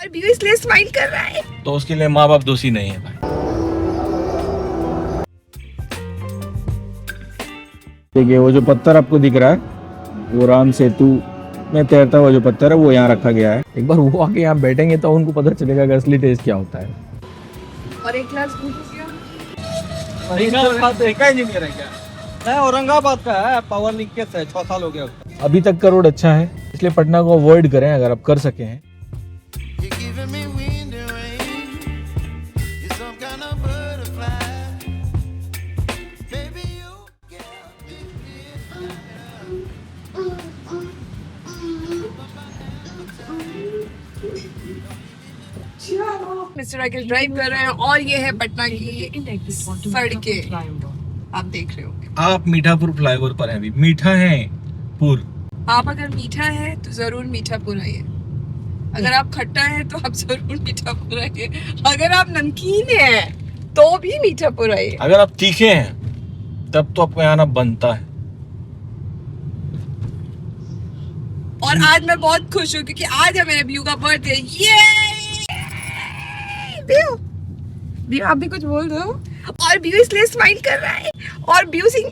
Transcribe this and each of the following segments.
और व्यू इसलिए स्माइल कर रहा है तो उसके लिए माँ बाप दोषी नहीं है भाई। देखिए वो जो पत्थर आपको दिख रहा है वो राम सेतु में तैरता हुआ जो पत्थर है वो यहाँ रखा गया है। एक बार वो आके यहाँ बैठेंगे तो उनको पता चलेगा कि असली टेस्ट क्या होता है। और एक ग्लास दूध हो गया। औरंगाबाद का है, पावर लिंकेज है, 6 साल हो गया। अभी तक का रोड अच्छा है इसलिए पटना को अवॉइड करें अगर आप कर सके हैं। मिस्टर अखिल ड्राइव कर रहे हैं और ये है पटना की सड़कें आप देख रहे हो। आप मीठापुर फ्लाईओवर पर हैं अभी। मीठा है पुर। आप अगर मीठा है तो जरूर मीठापुर आइए, अगर आप खट्टा है तो आप जरूर मीठापुर आइए, अगर आप नमकीन है तो भी मीठापुर आइए। अगर आप तीखे हैं तब तो आपको यहाँ आना बनता है। और आज मैं बहुत खुश हूँ क्योंकि आज है मेरे व्यू का बर्थडे। ये व्यू व्यू आप भी कुछ बोल दो। और व्यू इसलिए स्माइल कर रहा है और व्यू सिंह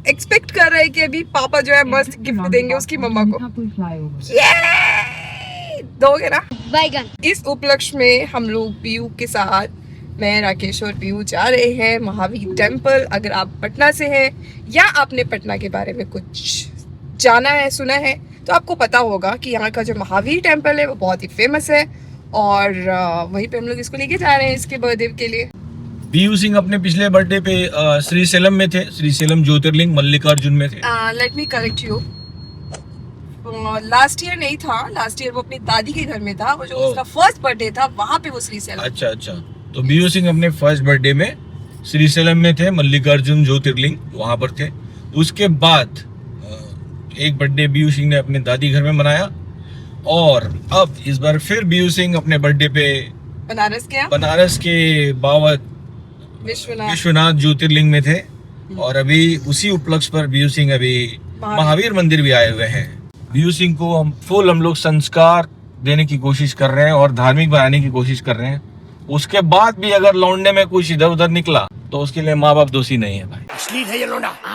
एक्सपेक्ट कर रहा है कि अभी पापा जो है मस्त गिफ्ट देंगे उसकी मम्मा को। ये दोगे ना बैगन। इस उपलक्ष्य में हम लोग व्यू के साथ, मैं राकेश और व्यू जा रहे हैं महावीर टेम्पल। अगर आप पटना से हैं या आपने पटना के बारे में कुछ जाना है, सुना है, तो आपको पता होगा कि यहाँ का जो महावीर टेम्पल है वो बहुत ही फेमस है और वहीं पे हम लोग इसको लेके जा रहे हैं इसके बर्थडे के लिए। बीयू सिंह अपने पिछले बर्थडे पे श्रीशैलम में थे। श्रीशैलम ज्योतिर्लिंग मल्लिकार्जुन में थे। Let me correct you, last year नहीं था, लास्ट ईयर वो अपनी दादी के घर में था। वो जो उसका फर्स्ट बर्थडे था वहाँ पे वो श्रीशैलम। अच्छा अच्छा, तो बीयू सिंह अपने फर्स्ट बर्थडे में श्रीशैलम में थे, मल्लिकार्जुन ज्योतिर्लिंग वहां पर थे। उसके बाद एक बर्थडे बीयू सिंह ने अपने दादी घर में मनाया और अब इस बार फिर बीयू सिंह अपने बर्थडे पे बनारस गया, बनारस के बाबा विश्वनाथ ज्योतिर्लिंग में थे। और अभी उसी उपलक्ष्य पर बीयू सिंह अभी महावीर मंदिर भी आए हुए हैं। बीयू सिंह को हम लोग संस्कार देने की कोशिश कर रहे हैं और धार्मिक बनाने की कोशिश कर रहे हैं। उसके बाद भी अगर लौंडे में कुछ इधर उधर निकला तो उसके लिए माँ बाप दोषी नहीं है भाई।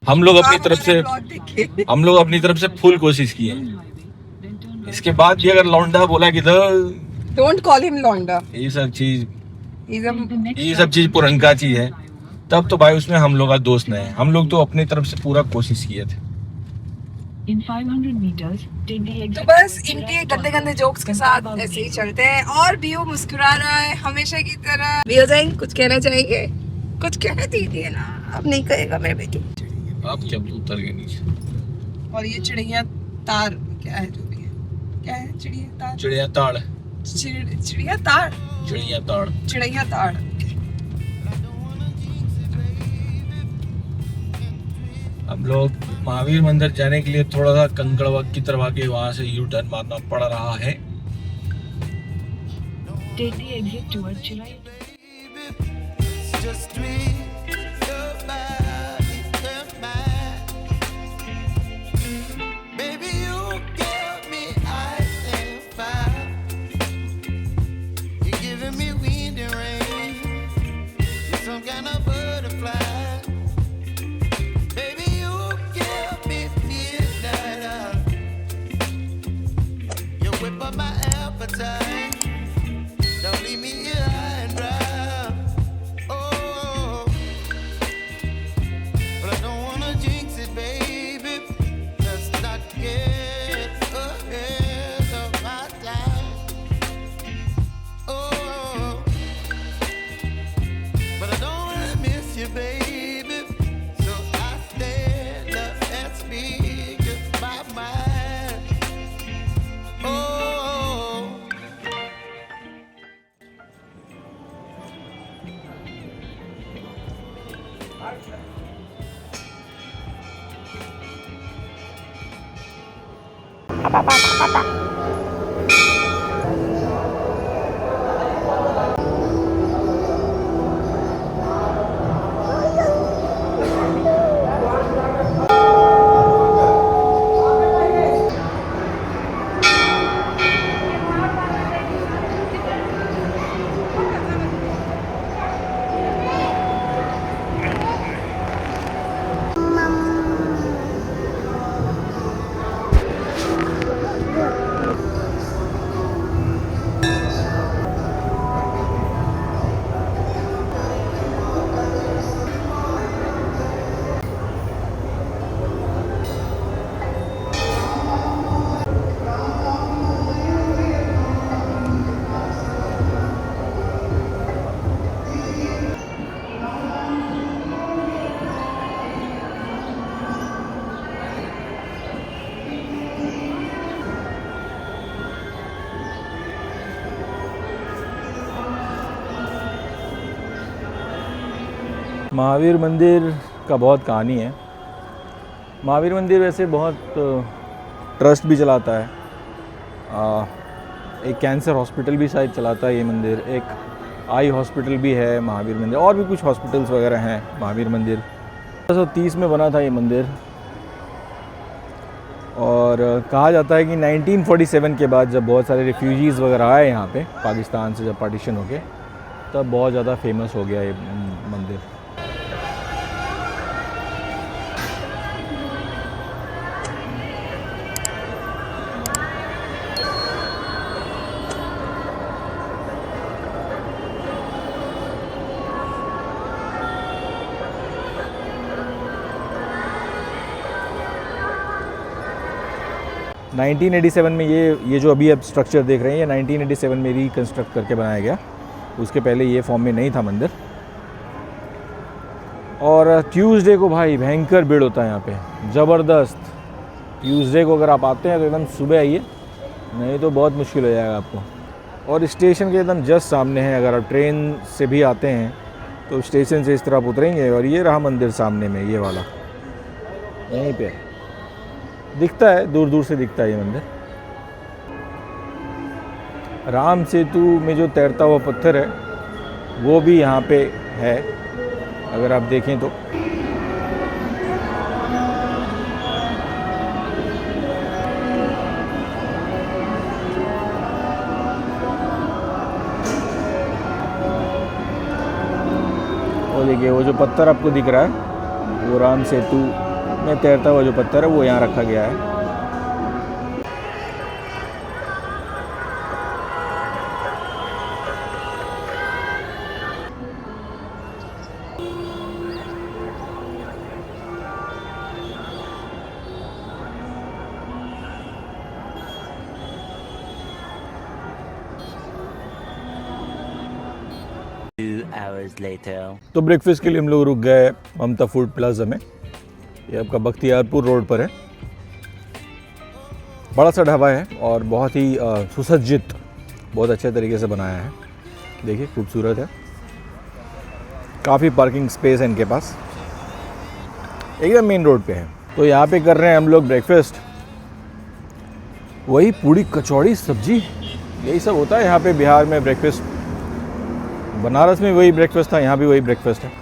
हम लोग अपनी तरफ से फुल कोशिश की है। इसके बाद भी अगर लौंडा बोला कि डोंट कॉल हिम लौंडा, ये सब चीज पुरनका चीज है, तब तो भाई उसमें हम लोग का दोस्त नहीं है। हम लोग तो अपनी तरफ से पूरा कोशिश किए थे। तो बस इनके गंदे गंदे जोक्स के साथ ऐसे ही चलते हैं और बीयू मुस्कुरा रहा है हमेशा की तरह। बीयू सिंह कुछ कहना चाहेंगे? कुछ कहना दीजिए ना। अब नहीं कहेगा मेरे बेटी। अब जब उतर गए नीचे। और ये चिड़िया तार क्या है, जो भी है क्या है, चिड़िया तार, चिड़िया ताड़, चिड़िया तार, चिड़िया ताड़, चिड़िया ताड़। हम लोग महावीर मंदिर जाने के लिए थोड़ा सा कंकड़बाग की तरफ आके वहां से यू टर्न मारना पड़ रहा है। महावीर मंदिर का बहुत कहानी है। महावीर मंदिर वैसे बहुत ट्रस्ट भी चलाता है, एक कैंसर हॉस्पिटल भी शायद चलाता है ये मंदिर, एक आई हॉस्पिटल भी है महावीर मंदिर, और भी कुछ हॉस्पिटल्स वगैरह हैं महावीर मंदिर। 1930 में बना था ये मंदिर, और कहा जाता है कि 1947 के बाद जब बहुत सारे रिफ्यूजीज़ वगैरह आए यहाँ पे पाकिस्तान से, जब पार्टीशन हो गए, तब बहुत ज़्यादा फेमस हो गया ये मंदिर। नाइनटीन 1987 में ये जो अभी आप स्ट्रक्चर देख रहे हैं, ये 1987 में रिकन्स्ट्रक्ट करके बनाया गया। उसके पहले ये फॉर्म में नहीं था मंदिर। और ट्यूसडे को भाई भयंकर भीड़ होता है यहाँ पे, ज़बरदस्त। ट्यूसडे को अगर आप आते हैं तो एकदम सुबह आइए, नहीं तो बहुत मुश्किल हो जाएगा आपको। और स्टेशन के एकदम जस्ट सामने है, अगर आप ट्रेन से भी आते हैं तो स्टेशन से इस तरह आप उतरेंगे और ये रहा मंदिर सामने में, ये वाला यहीं पे दिखता है, दूर दूर से दिखता है ये मंदिर। राम सेतु में जो तैरता हुआ पत्थर है वो भी यहाँ पे है, अगर आप देखें तो। वो देखिए, वो जो पत्थर आपको दिख रहा है वो राम सेतु में तैरता हुआ जो पत्थर है वो यहाँ रखा गया है। तो ब्रेकफास्ट के लिए हम लोग रुक गए ममता फूड प्लाजा में। ये आपका बख्तियारपुर रोड पर है। बड़ा सा ढाबा है और बहुत ही सुसज्जित, बहुत अच्छे तरीके से बनाया है। देखिए खूबसूरत है, काफ़ी पार्किंग स्पेस है इनके पास, एकदम मेन रोड पे है। तो यहाँ पे कर रहे हैं हम लोग ब्रेकफास्ट। वही पूड़ी कचौड़ी सब्जी, यही सब होता है यहाँ पे बिहार में ब्रेकफास्ट। बनारस में वही ब्रेकफास्ट था, यहाँ भी वही ब्रेकफास्ट है।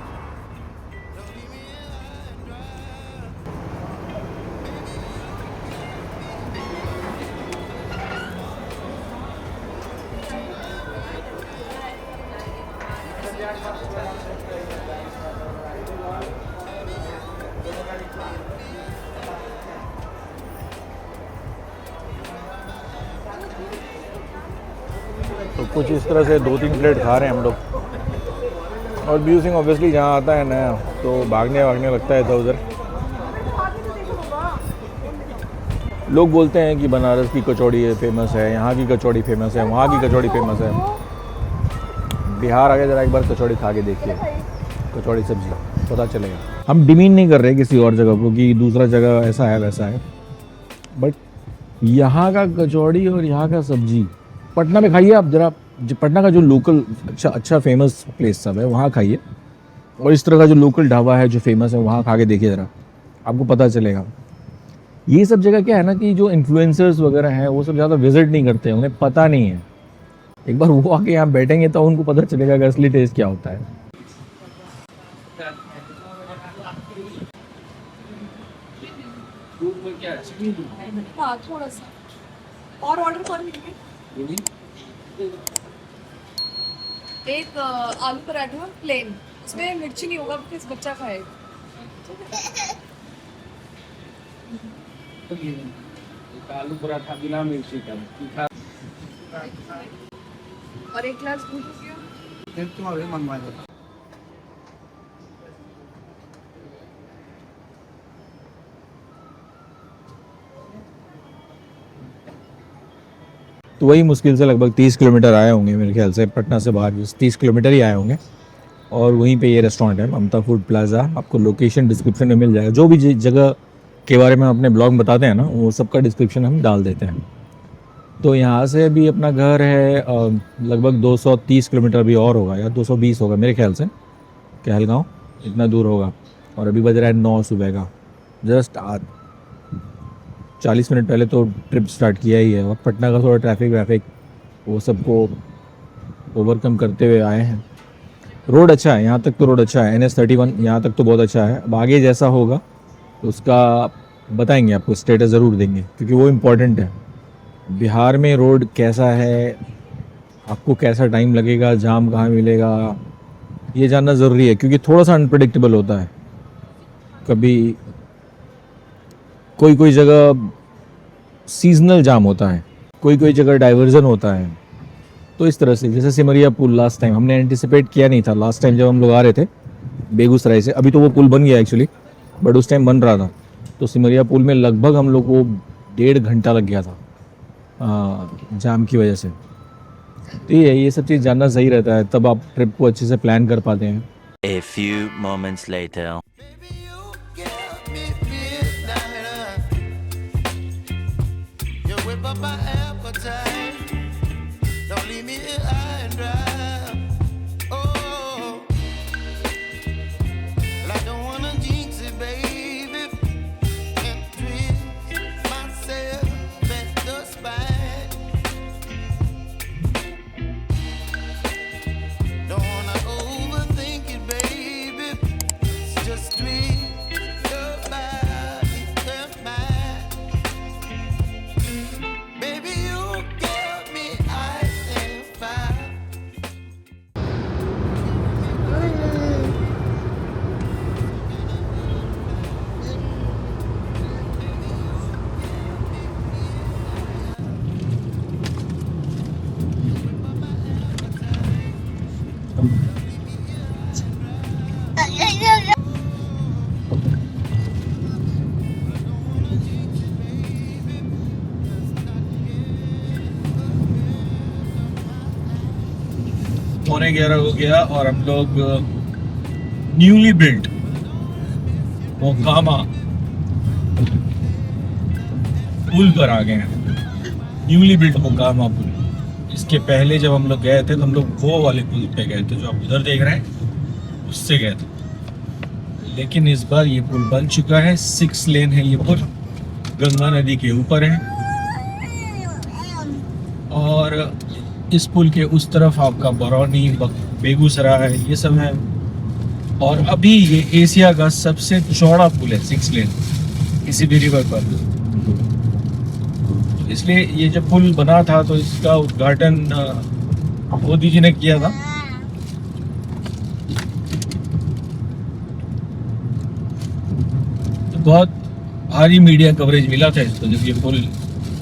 तो कुछ इस तरह से 2-3 प्लेट खा रहे हैं हम लोग। और ब्यू सिंह ऑब्वियसली जहाँ आता है नया तो भागने लगता है इधर उधर। लोग बोलते हैं कि बनारस की कचौड़ी फेमस है, यहाँ की कचौड़ी फेमस है, वहाँ की कचौड़ी फेमस है। बिहार आके ज़रा एक बार कचौड़ी खा के देखिए, कचौड़ी सब्जी, पता चलेगा। हम डिमीन नहीं कर रहे किसी और जगह को कि दूसरा जगह ऐसा है वैसा है, बट यहाँ का कचौड़ी और यहाँ का सब्जी पटना में खाइए आप ज़रा। पटना का जो लोकल अच्छा फेमस प्लेस सब है वहाँ खाइए, और इस तरह का जो लोकल ढाबा है जो फेमस है वहाँ खा के देखिए ज़रा, आपको पता चलेगा। ये सब जगह क्या है ना कि जो इन्फ्लुएंसर्स वगैरह हैं वो सब ज़्यादा विजिट नहीं करते हैं, उन्हें पता नहीं है। एक बार वो आके यहाँ बैठेंगे तो उनको पता चलेगा कि असली टेस्ट क्या होता है। हाँ थोड़ा सा और ऑर्डर कर लीजिए। एक आलू पराठा प्लेन, उसमें मिर्ची नहीं होगा बिकॉज बच्चा खाएगा। आलू पराठा बिना मिर्ची का, और एक ग्लास दूध हो गया। तुम अभी मंगवा दो। तो वही मुश्किल से लगभग 30 किलोमीटर आए होंगे मेरे ख्याल से, पटना से बाहर 30 किलोमीटर ही आए होंगे। और वहीं पे ये रेस्टोरेंट है ममता फूड प्लाजा। आपको लोकेशन डिस्क्रिप्शन में मिल जाएगा, जो भी जगह के बारे में हम अपने ब्लॉग में बताते हैं ना वो सबका डिस्क्रिप्शन हम डाल देते हैं। तो यहाँ से भी अपना घर है लगभग 230 किलोमीटर भी और होगा या 220 होगा मेरे ख्याल से, कहलगांव। इतना दूर होगा। और अभी बज रहा है 9 सुबह का। जस्ट 40 मिनट पहले तो ट्रिप स्टार्ट किया ही है। और पटना का थोड़ा ट्रैफिक वो सबको ओवरकम करते हुए आए हैं। रोड अच्छा है, यहाँ तक तो रोड अच्छा है। NH-31 यहाँ तक तो बहुत अच्छा है। अब आगे जैसा होगा तो उसका बताएंगे, आपको स्टेटस ज़रूर देंगे, क्योंकि वो इम्पोर्टेंट है। बिहार में रोड कैसा है, आपको कैसा टाइम लगेगा, जाम कहाँ मिलेगा, ये जानना ज़रूरी है, क्योंकि थोड़ा सा अनप्रेडिक्टेबल होता है। कभी कोई जगह सीजनल जाम होता है, कोई जगह डाइवर्जन होता है। तो इस तरह से, जैसे सिमरिया पुल लास्ट टाइम हमने एंटिसिपेट किया नहीं था। लास्ट टाइम जब हम लोग आ रहे थे बेगूसराय से, अभी तो वो पुल बन गया एक्चुअली, बट उस टाइम बन रहा था, तो सिमरिया पुल में लगभग हम लोग को 1.5 घंटा लग गया था जाम की वजह से। तो ये सब चीज़ जानना सही रहता है, तब आप ट्रिप को अच्छे से प्लान कर पाते हैं। A few moments later. पौने 11 हो गया और हम लोग न्यूली बिल्ट मोकामा पुल पर आ गए हैं। न्यूली बिल्ट मोकामा पुल। इसके पहले जब हम लोग गए थे तो हम लोग वो वाले पुल पे गए थे जो आप उधर देख रहे हैं, उससे गए थे। लेकिन इस बार ये पुल बन चुका है, 6 लेन है ये पुल, गंगा नदी के ऊपर है। और इस पुल के उस तरफ आपका बरौनी, बेगूसराय ये सब है। और अभी ये एशिया का सबसे चौड़ा पुल है, 6 लेन, किसी भी रिवर पर। इसलिए ये जब पुल बना था तो इसका उद्घाटन मोदी जी ने किया था। तो बहुत भारी मीडिया कवरेज मिला था इसको जब ये पुल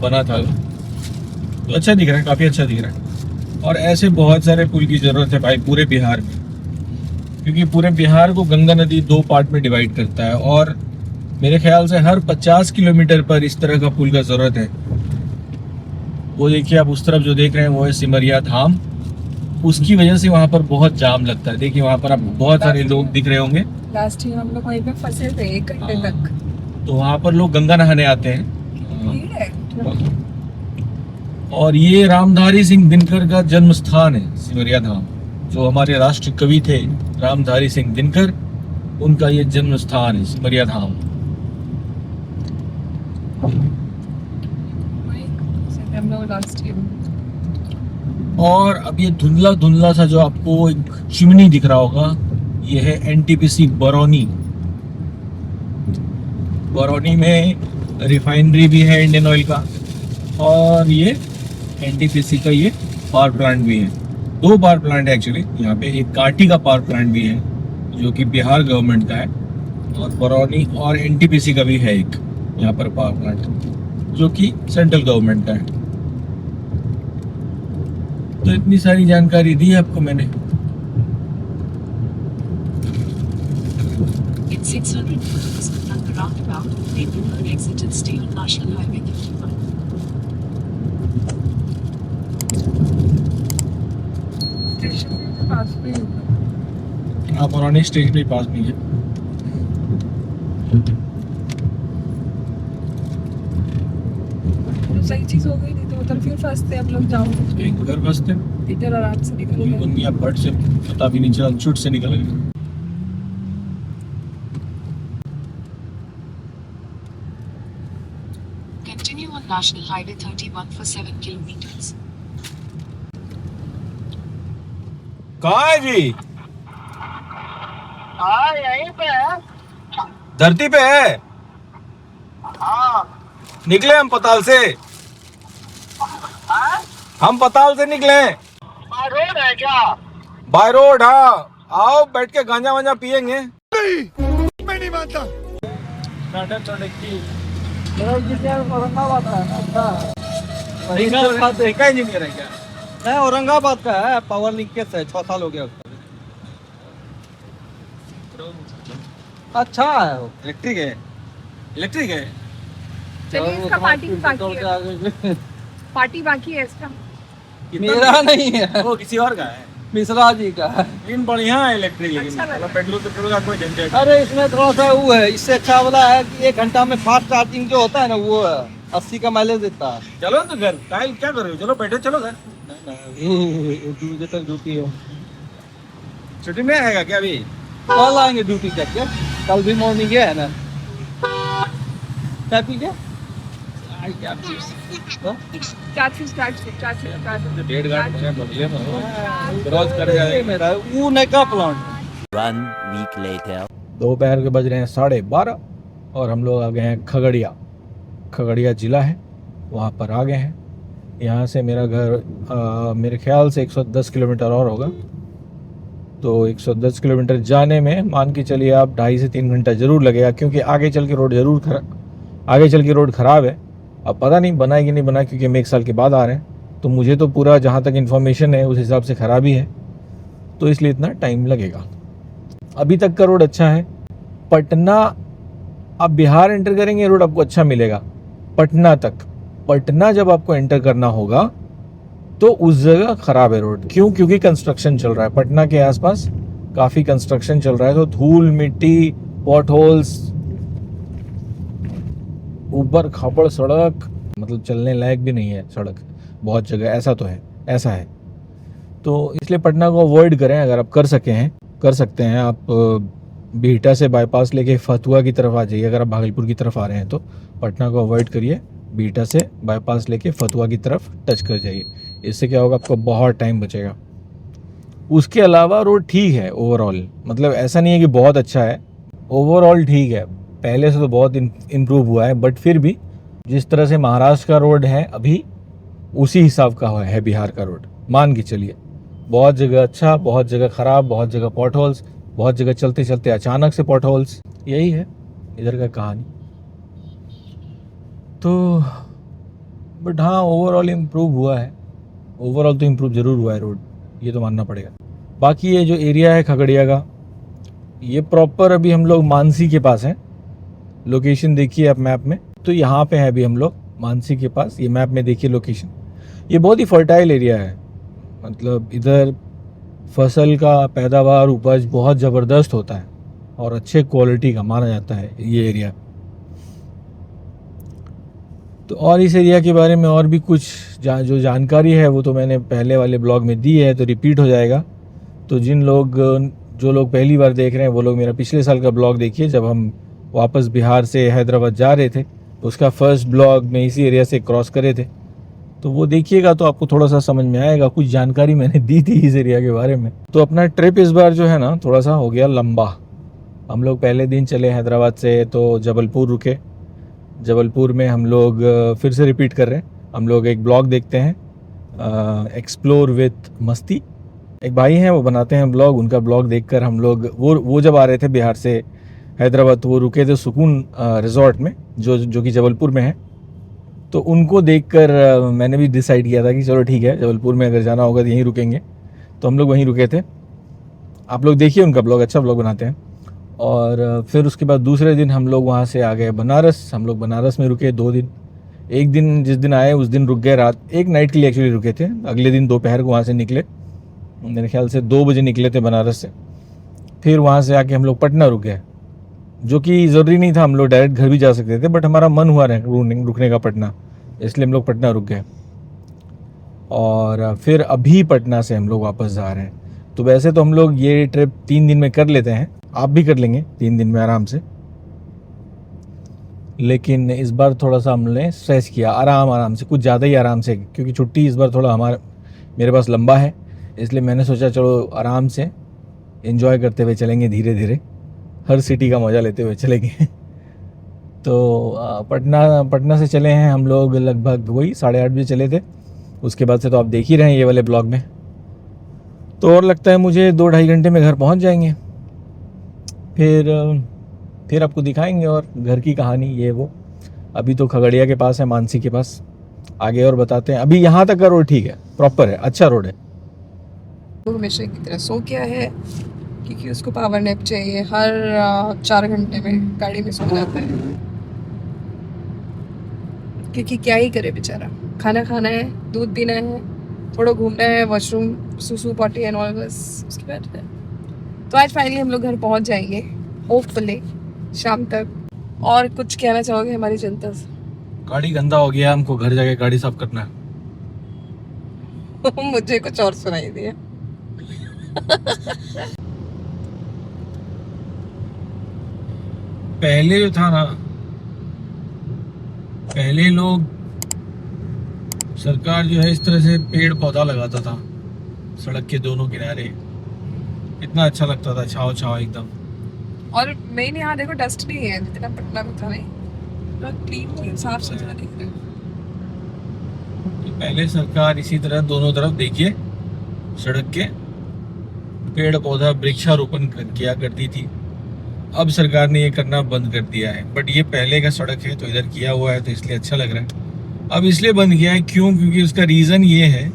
बना था। तो अच्छा दिख रहा है, काफ़ी अच्छा दिख रहा है। और ऐसे बहुत सारे पुल की ज़रूरत है भाई पूरे बिहार में, क्योंकि पूरे बिहार को गंगा नदी 2 पार्ट में डिवाइड करता है। और मेरे ख्याल से हर 50 किलोमीटर पर इस तरह का पुल का ज़रूरत है। वो देखिए आप उस तरफ जो देख रहे हैं वो है सिमरिया धाम। उसकी वजह से वहाँ पर बहुत जाम लगता है। देखिए वहाँ पर आपको बहुत सारे लोग दिख रहे होंगे। लास्ट ईयर हम लोग वहीं पे फंसे थे 1 घंटे तक। तो वहाँ पर लोग गंगा नहाने आते हैं। भीड़ है। और ये रामधारी सिंह दिनकर का जन्म स्थान है सिमरिया धाम। जो हमारे राष्ट्र कवि थे रामधारी सिंह दिनकर, उनका ये जन्म स्थान है सिमरिया धाम। हम लोग लास्ट ईयर। और अब ये धुंधला धुंधला सा जो आपको एक चिमनी दिख रहा होगा, ये है NTPC बरौनी। बरौनी में रिफाइनरी भी है इंडियन ऑयल का, और ये NTPC का ये पावर प्लांट भी है। 2 पावर प्लांट है एक्चुअली यहाँ पे। एक काटी का पावर प्लांट भी है जो कि बिहार गवर्नमेंट का है, और बरौनी और NTPC का भी है एक यहाँ पर पावर प्लांट जो कि सेंट्रल गवर्नमेंट का है। तो इतनी सारी जानकारी दी है आपको मैंने। In 600 meters, at the roundabout, they will exit at State National Highway 51. पास में ही होगा। आप बरौनी स्टेशन के पास में है। तो सही चीज हो गई, नहीं तो उधर फिर फंसते हम लोग। जाओ एक घर बसते इधर आराम से निकल गए। या बट से पता भी नहीं चला, चुट से निकल गए। National Highway 31 for 7 kilometers. कहाँ है जी? हाँ यहीं पे है। धरती पे है। हाँ निकले हम पताल से। हम पताल से निकले। रोड है क्या? बाय रोड, हाँ। आओ बैठ के गांजा वांजा पियेंगे। इंजीनियर है क्या? नहीं, औरंगाबाद का है। पावर लिंक से 6 साल हो गया उसका। अच्छा है वो। इलेक्ट्रिक है। इलेक्ट्रिक है। चलिए इसका पार्टी बाकी है। पार्टी बाकी है इसका। मेरा नहीं है, वो किसी और का है। मिश्रा जी का है। लेकिन बढ़िया है इलेक्ट्रिक, लेकिन अच्छा लगा। पेट्रोल का कोई झंझट। अरे इसमें थोड़ा सा वो है, इससे अच्छा वाला है कि 1 घंटा में फास्ट चार्जिंग जो होता है ना, वो 80 का माइलेज देता है। चलो तो घर काहे क्या कर रहे हो? चलो बैठे, चलो घर। 2 बजे तक ड्यूटी है। छुट्टी में आएगा क्या अभी? कल आएंगे ड्यूटी करके। कल भी मॉर्निंग है ना। क्या पी के? क्या चीज डेढ़ घंटे बदले में रोज कर जाएगा। मेरा वो नहीं का प्लांट। 1 week later. दोपहर के बज रहे हैं 12:30 और हम लोग आ गए हैं खगड़िया। खगड़िया ज़िला है, वहाँ पर आ गए हैं। यहाँ से मेरा घर मेरे ख्याल से 110 किलोमीटर और होगा। तो 110 किलोमीटर जाने में मान के चलिए आप 2.5 से 3 घंटा ज़रूर लगेगा, क्योंकि आगे चल के रोड ख़राब है। अब पता नहीं बनाए कि नहीं बनाए, क्योंकि हम 1 साल के बाद आ रहे हैं। तो मुझे तो पूरा जहाँ तक इन्फॉर्मेशन है उस हिसाब से ख़राब ही है, तो इसलिए इतना टाइम लगेगा। अभी तक का रोड अच्छा है। पटना आप बिहार एंटर करेंगे, रोड आपको अच्छा मिलेगा पटना तक। पटना जब आपको एंटर करना होगा तो उस जगह ख़राब है रोड। क्यों? क्योंकि कंस्ट्रक्शन चल रहा है। पटना के आसपास काफ़ी कंस्ट्रक्शन चल रहा है, तो धूल मिट्टी, पॉट होल्स, ऊपर खापड़ सड़क, मतलब चलने लायक भी नहीं है सड़क बहुत जगह। ऐसा है। तो इसलिए पटना को अवॉइड करें। अगर आप कर सकते हैं आप बिहटा से बाईपास लेके फतुआ की तरफ आ जाइए। अगर आप भागलपुर की तरफ आ रहे हैं तो पटना को अवॉइड करिए, बिहटा से बाईपास लेके फतुआ की तरफ टच कर जाइए। इससे क्या होगा, आपको बहुत टाइम बचेगा। उसके अलावा रोड ठीक है ओवरऑल, मतलब ऐसा नहीं है कि बहुत अच्छा है, ओवरऑल ठीक है। पहले से तो बहुत इम्प्रूव हुआ है, बट फिर भी जिस तरह से महाराष्ट्र का रोड है अभी, उसी हिसाब का है बिहार का रोड। मान के चलिए बहुत जगह अच्छा, बहुत जगह ख़राब, बहुत जगह पॉट होल्स, बहुत जगह चलते चलते अचानक से पॉट होल्स। यही है इधर का कहानी। तो बट हाँ, ओवरऑल इम्प्रूव हुआ है। ओवरऑल तो इम्प्रूव ज़रूर हुआ है रोड, ये तो मानना पड़ेगा। बाकी ये जो एरिया है खगड़िया का, ये प्रॉपर अभी हम लोग मानसी के पास हैं। लोकेशन देखिए आप मैप में, तो यहाँ पे है अभी हम लोग मानसी के पास। ये मैप में देखिए लोकेशन। ये बहुत ही फर्टाइल एरिया है, मतलब इधर फसल का पैदावार उपज बहुत ज़बरदस्त होता है और अच्छे क्वालिटी का माना जाता है ये एरिया। तो और इस एरिया के बारे में और भी कुछ जो जानकारी है वो तो मैंने पहले वाले ब्लॉग में दी है, तो रिपीट हो जाएगा। तो जो लोग पहली बार देख रहे हैं वो लोग मेरा पिछले साल का ब्लॉग देखिए, जब हम वापस बिहार से हैदराबाद जा रहे थे, तो उसका फर्स्ट ब्लॉग में इसी एरिया से क्रॉस करे थे, तो वो देखिएगा तो आपको थोड़ा सा समझ में आएगा। कुछ जानकारी मैंने दी थी इस एरिया के बारे में। तो अपना ट्रिप इस बार जो है ना थोड़ा सा हो गया लंबा। हम लोग पहले दिन चले हैदराबाद से तो जबलपुर रुके। जबलपुर में हम लोग फिर से रिपीट कर रहे हैं, हम लोग एक ब्लॉग देखते हैं, एक्सप्लोर विथ मस्ती। एक भाई हैं वो बनाते हैं ब्लॉग, उनका ब्लॉग देखकर हम लोग वो जब आ रहे थे बिहार से हैदराबाद, तो वो रुके थे सुकून रिजॉर्ट में जो कि जबलपुर में है। तो उनको देखकर मैंने भी डिसाइड किया था कि चलो ठीक है, जबलपुर में अगर जाना होगा तो यहीं रुकेंगे। तो हम लोग वहीं रुके थे। आप लोग देखिए उनका ब्लॉग, अच्छा ब्लॉग बनाते हैं। और फिर उसके बाद दूसरे दिन हम लोग वहाँ से आ गए बनारस। हम लोग बनारस में रुके 2 दिन। एक दिन जिस दिन आए उस दिन रुक गए रात, एक नाइट के लिए एक्चुअली रुके थे। अगले दिन दोपहर को वहाँ से निकले, मेरे ख्याल से 2 बजे निकले थे बनारस से। फिर वहाँ से आके हम लोग पटना रुक गए, जो कि ज़रूरी नहीं था, हम लोग डायरेक्ट घर भी जा सकते थे, बट हमारा मन हुआ रुकने का पटना, इसलिए हम लोग पटना रुक गए। और फिर अभी पटना से हम लोग वापस जा रहे हैं। तो वैसे तो हम लोग ये ट्रिप 3 दिन में कर लेते हैं, आप भी कर लेंगे 3 दिन में आराम से। लेकिन इस बार थोड़ा सा हमने स्ट्रेच किया, आराम से, कुछ ज़्यादा ही आराम से, क्योंकि छुट्टी इस बार थोड़ा मेरे पास लंबा है, इसलिए मैंने सोचा चलो आराम से एंजॉय करते हुए चलेंगे, धीरे धीरे हर सिटी का मज़ा लेते हुए चलेंगे। तो पटना से चले हैं हम लोग लगभग वही 8:30 बजे चले थे। उसके बाद से तो आप देख ही रहे हैं ये वाले ब्लॉग में। तो और लगता है मुझे 2-2.5 घंटे में घर पहुंच जाएंगे। फिर आपको दिखाएंगे और घर की कहानी ये वो। अभी तो खगड़िया के पास है, मानसी के पास, आगे और बताते हैं। अभी यहाँ तक का रोड ठीक है, प्रॉपर है, अच्छा रोड है। वो हमेशा की तरह सो गया है क्योंकि उसको पावर नैप चाहिए। हर 4 घंटे में गाड़ी में सो जाता है, क्योंकि क्या ही करे बेचारा। खाना खाना है, दूध पीना है, थोड़ा घूमना है, वॉशरूम, सुसु पॉटी एंड ऑल, बस उसके बाद है। तो आज फाइनली हम लोग घर पहुंच जाएंगे, होपफुली शाम तक। और कुछ कहना चाहोगे हमारी जनता से? गाड़ी गंदा हो गया, हमको घर जाके गाड़ी साफ करना है। मुझे कुछ और सुनाई दिया। पहले जो था ना, पहले लोग, सरकार जो है इस तरह से पेड़ पौधा लगाता था सड़क के दोनों किनारे, इतना अच्छा लगता था, छाव छाव एकदम। और मेन यहाँ देखो डस्ट नहीं है जितना पटना में था, नहीं क्लीन साफ सुथरा दिख रहा है। तो पहले सरकार इसी तरह दोनों तरफ देखिए सड़क के पेड़ पौधा वृक्षारोपण किया करती थी। अब सरकार ने ये करना बंद कर दिया है, बट ये पहले का सड़क है तो इधर किया हुआ है तो इसलिए अच्छा लग रहा है। अब इसलिए बंद किया है क्यों? क्योंकि उसका रीज़न ये है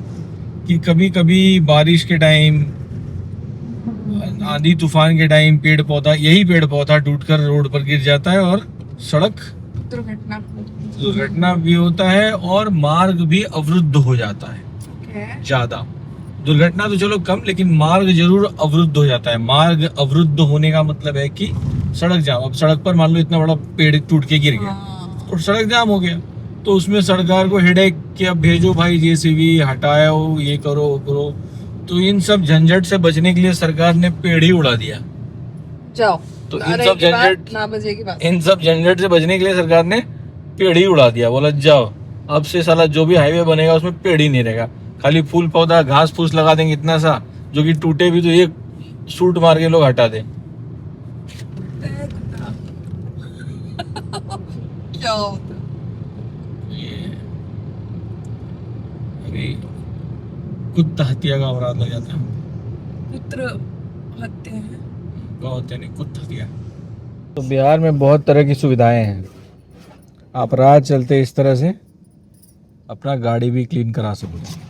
कि कभी कभी बारिश के टाइम, आंधी तूफान के टाइम यही पेड़ पौधा टूटकर रोड पर गिर जाता है और सड़क दुर्घटना भी होता है और मार्ग भी अवरुद्ध हो जाता है। ज्यादा दुर्घटना तो चलो कम, लेकिन मार्ग जरूर अवरुद्ध हो जाता है। मार्ग अवरुद्ध होने का मतलब है कि सड़क जाम। अब सड़क पर मान लो इतना बड़ा पेड़ टूट के गिर गया और सड़क जाम हो गया, तो उसमें सरकार को हेडेक कि अब भेजो भाई जेसीबी, हटाओ, ये करो वो करो। तो इन सब झंझट से बचने के लिए सरकार ने पेड़ ही उड़ा दिया। जाओ, तो इन सब झंझट से बचने के लिए सरकार ने पेड़ ही उड़ा दिया। बोला जाओ, अब से साला जो भी हाईवे बनेगा उसमें पेड़ ही नहीं रहेगा, खाली फूल पौधा घास फूस लगा देंगे इतना सा, जो कि टूटे भी तो एक सूट मार के लोग हटा दे। कुत्ता हत्या का अपराध हो जाता है। पुत्र हत्या है, गौ हत्या नहीं, कुत्ता हत्या। तो बिहार में बहुत तरह की सुविधाएं हैं। आप राह चलते इस तरह से अपना गाड़ी भी क्लीन करा सकते।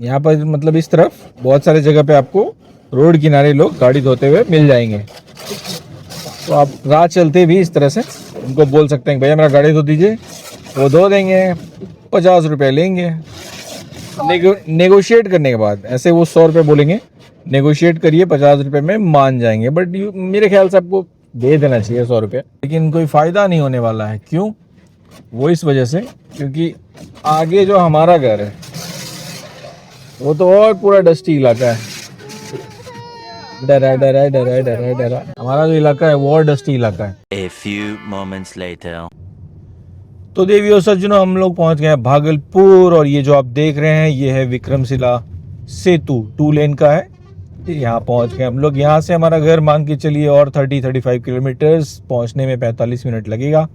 यहाँ पर मतलब इस तरफ बहुत सारे जगह पे आपको रोड किनारे लोग गाड़ी धोते हुए मिल जाएंगे। तो आप राह चलते भी इस तरह से उनको बोल सकते हैं भैया मेरा गाड़ी धो दीजिए, वो धो देंगे, 50 रुपये लेंगे। नेगोशिएट करने के बाद, ऐसे वो 100 रुपये बोलेंगे, नेगोशिएट करिए 50 रुपये में मान जाएंगे। बट मेरे ख्याल से आपको दे देना चाहिए 100 रुपये, लेकिन कोई फ़ायदा नहीं होने वाला है। क्यों? वो इस वजह से क्योंकि आगे जो हमारा घर है वो तो और पूरा डस्टी इलाका है। डरा हमारा जो इलाका है वो और डस्टी इलाका है। A few moments later. तो देवियों सज्जनों, हम लोग पहुंच गए भागलपुर और ये जो आप देख रहे हैं ये है विक्रमशिला सेतु, 2 लेन का है। यहाँ पहुंच गए हम लोग। यहाँ से हमारा घर मान के चलिए और 30-35 किलोमीटर्स, पहुंचने में 45 मिनट लगेगा।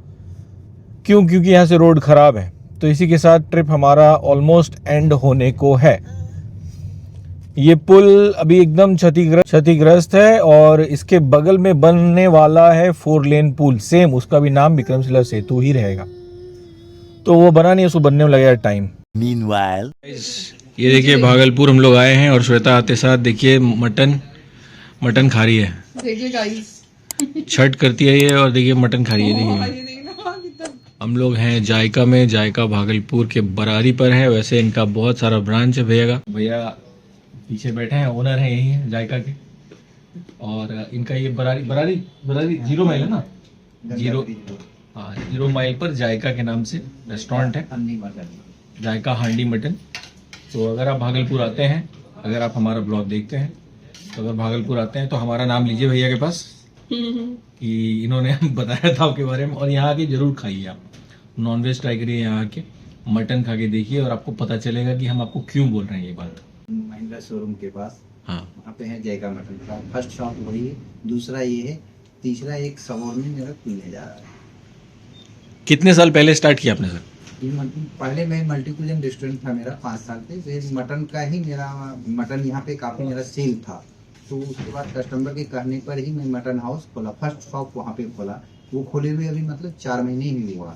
क्यों? क्योंकि यहाँ से रोड खराब है। तो इसी के साथ ट्रिप हमारा ऑलमोस्ट एंड होने को है। ये पुल अभी एकदम क्षतिग्रस्त है और इसके बगल में बनने वाला है 4 लेन पुल, सेम उसका भी नाम विक्रमशिला सेतु ही रहेगा। तो वो बना नहीं, उसको बनने में लगेगा टाइम। Meanwhile. ये देखिए भागलपुर हम लोग आए हैं और श्वेता आते साथ देखिए मटन खा रही है। देखिए गाइस, छठ करती है ये और देखिए मटन खा रही है। देखिए हम लोग हैं जायका में, जायका भागलपुर के बरारी पर है। वैसे इनका बहुत सारा ब्रांच है भैया पीछे बैठे हैं, ओनर है यही है जायका के। और इनका ये बरारी 0 माइल है ना, 0 माइल पर जायका के नाम से रेस्टोरेंट है, जायका हांडी मटन। तो अगर आप भागलपुर आते हैं, अगर आप हमारा ब्लॉग देखते हैं तो अगर भागलपुर आते हैं तो हमारा नाम लीजिए भैया के पास कि इन्होंने हमें बताया था आपके बारे में, और यहाँ आके जरूर खाइए आप, नॉनवेज ट्राई करिए यहाँ आके, मटन खा के देखिए और आपको पता चलेगा कि हम आपको क्यों बोल रहे हैं ये बात। महिंद्रा शोरूम के पास हाँ, वहाँ पे है जयका मटन का फर्स्ट शॉप वही है, दूसरा ये है, तीसरा एक सबौर में मेरा खुलने जा रहा है। कितने साल पहले स्टार्ट किया आपने सर? ये पहले मैं मल्टी कुजन रेस्टोरेंट था मेरा 5 साल से, फिर मटन का ही मेरा मटन यहाँ पे काफ़ी मेरा सेल था, तो उसके बाद कस्टमर के कहने पर ही मैं मटन हाउस खोला, फर्स्ट शॉप वहाँ पे खोला। वो खोले हुए अभी मतलब 4 महीने ही हुआ,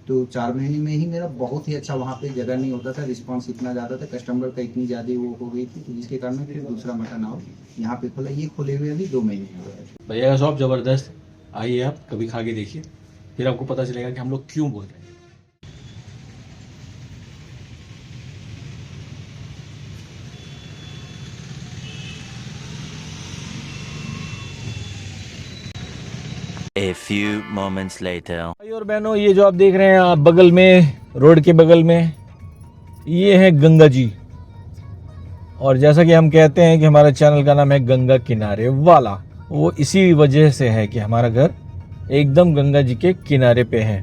तो 4 महीने में ही मेरा बहुत ही अच्छा वहाँ पे जगह नहीं होता था, रिस्पांस इतना ज़्यादा था, कस्टमर का इतनी ज़्यादा वो हो गई थी, तो जिसके कारण फिर दूसरा मटन हाउस यहाँ पे खोला। ये खोले हुए अभी 2 महीने हुए हैं। भैया का शॉप ज़बरदस्त, आइए आप कभी खा के देखिए, फिर आपको पता चलेगा कि हम लोग क्यों बोल रहे हैं। A few moments later. भाई और बहनों, ये जो आप देख रहे हैं आप बगल में, रोड के बगल में, ये है गंगा जी। और जैसा कि हम कहते हैं कि हमारा चैनल का नाम है गंगा किनारे वाला, वो इसी वजह से है कि हमारा घर एकदम गंगा जी के किनारे पे है।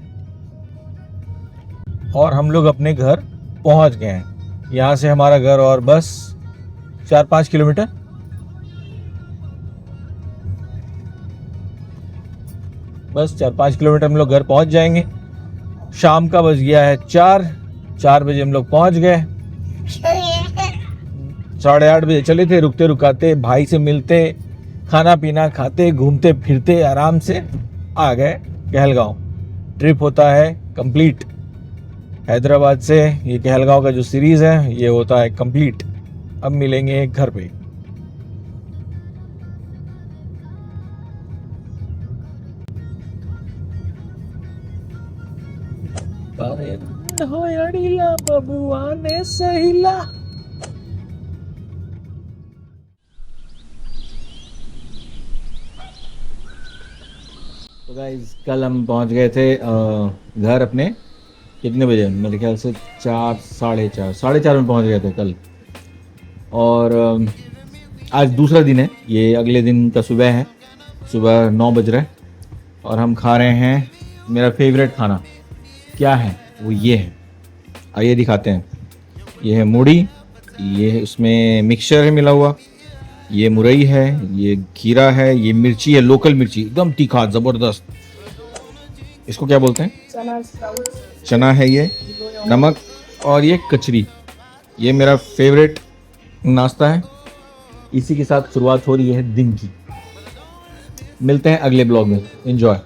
और हम लोग अपने घर पहुंच गए हैं। यहाँ से हमारा घर और बस 4-5 किलोमीटर। बस 4-5 किलोमीटर हम लोग घर पहुंच जाएंगे। शाम का बज गया है 4 बजे हम लोग पहुंच गए। 8:30 बजे चले थे, रुकते रुकाते भाई से मिलते, खाना पीना खाते, घूमते फिरते आराम से आ गए कहलगांव। ट्रिप होता है कंप्लीट। हैदराबाद से ये कहलगांव का जो सीरीज़ है ये होता है कंप्लीट। अब मिलेंगे घर पे। बबुआ ने सहिला। तो गाइस कल हम पहुंच गए थे घर अपने, कितने बजे? मेरे ख्याल से 4, साढ़े चार में पहुंच गए थे कल। और आज दूसरा दिन है, ये अगले दिन का सुबह है, सुबह 9 बज रहा है और हम खा रहे हैं मेरा फेवरेट खाना। क्या है वो? ये है, आइए दिखाते हैं। ये है मूढ़ी, ये है उसमें मिक्सचर है मिला हुआ, ये मुरई है, ये खीरा है, ये मिर्ची है, लोकल मिर्ची एकदम तीखा ज़बरदस्त। इसको क्या बोलते हैं? चना है ये, नमक, और ये कचरी। ये मेरा फेवरेट नाश्ता है। इसी के साथ शुरुआत हो रही है दिन की। मिलते हैं अगले ब्लॉग में। एंजॉय।